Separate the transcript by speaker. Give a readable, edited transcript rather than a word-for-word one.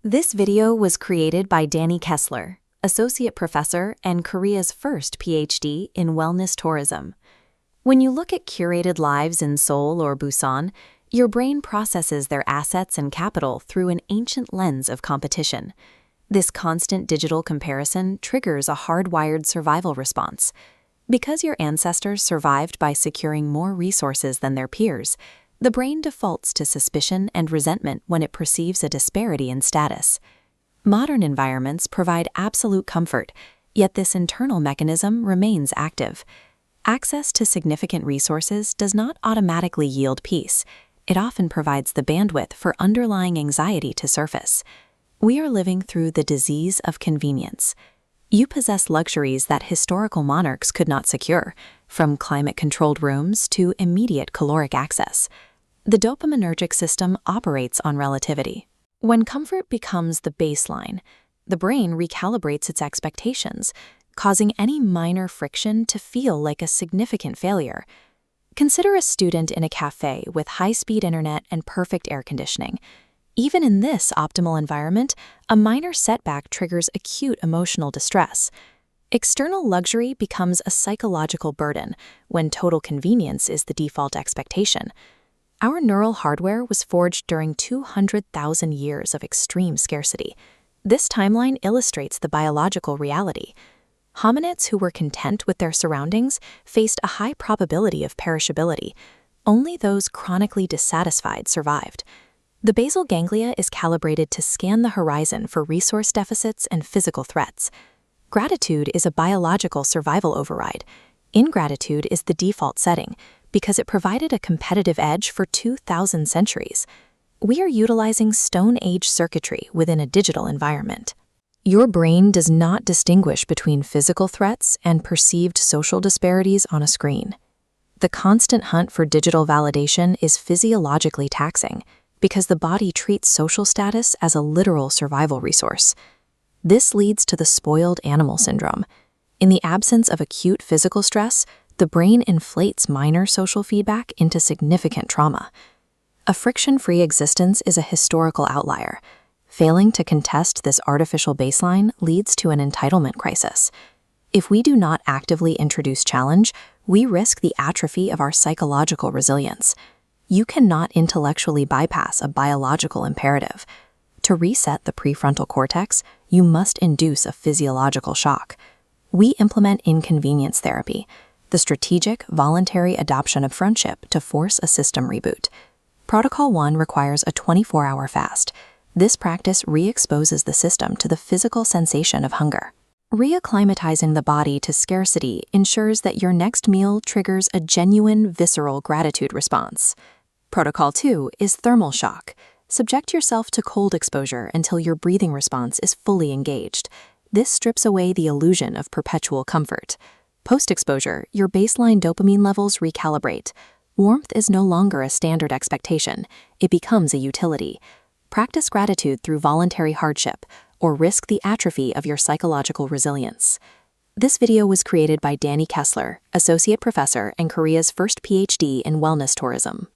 Speaker 1: This video was created by Danny Kessler, Associate Professor and Korea's first PhD in Wellness Tourism. When you look at curated lives in Seoul or Busan, your brain processes their assets and capital through an ancient lens of competition. This constant digital comparison triggers a hardwired survival response. Because your ancestors survived by securing more resources than their peers, the brain defaults to suspicion and resentment when it perceives a disparity in status. Modern environments provide absolute comfort, yet this internal mechanism remains active. Access to significant resources does not automatically yield peace. It often provides the bandwidth for underlying anxiety to surface. We are living through the disease of convenience. You possess luxuries that historical monarchs could not secure, from climate-controlled rooms to immediate caloric access. The dopaminergic system operates on relativity. When comfort becomes the baseline, the brain recalibrates its expectations, causing any minor friction to feel like a significant failure. Consider a student in a cafe with high-speed internet and perfect air conditioning. Even in this optimal environment, a minor setback triggers acute emotional distress. External luxury becomes a psychological burden when total convenience is the default expectation. Our neural hardware was forged during 200,000 years of extreme scarcity. This timeline illustrates the biological reality. Hominids who were content with their surroundings faced a high probability of perishability. Only those chronically dissatisfied survived. The basal ganglia is calibrated to scan the horizon for resource deficits and physical threats. Gratitude is a biological survival override. Ingratitude is the default setting because it provided a competitive edge for 2,000 centuries. We are utilizing Stone Age circuitry within a digital environment. Your brain does not distinguish between physical threats and perceived social disparities on a screen. The constant hunt for digital validation is physiologically taxing because the body treats social status as a literal survival resource. This leads to the spoiled animal syndrome. In the absence of acute physical stress, the brain inflates minor social feedback into significant trauma. A friction-free existence is a historical outlier. Failing to contest this artificial baseline leads to an entitlement crisis. If we do not actively introduce challenge, we risk the atrophy of our psychological resilience. You cannot intellectually bypass a biological imperative. To reset the prefrontal cortex, you must induce a physiological shock. We implement inconvenience therapy, the strategic, voluntary adoption of friendship to force a system reboot. Protocol 1 requires a 24-hour fast. This practice re-exposes the system to the physical sensation of hunger. Reacclimatizing the body to scarcity ensures that your next meal triggers a genuine, visceral gratitude response. Protocol 2 is thermal shock. Subject yourself to cold exposure until your breathing response is fully engaged. This strips away the illusion of perpetual comfort. Post-exposure, your baseline dopamine levels recalibrate. Warmth is no longer a standard expectation. It becomes a utility. Practice gratitude through voluntary hardship, or risk the atrophy of your psychological resilience. This video was created by Danny Kessler, Associate Professor and Korea's first PhD in Wellness Tourism.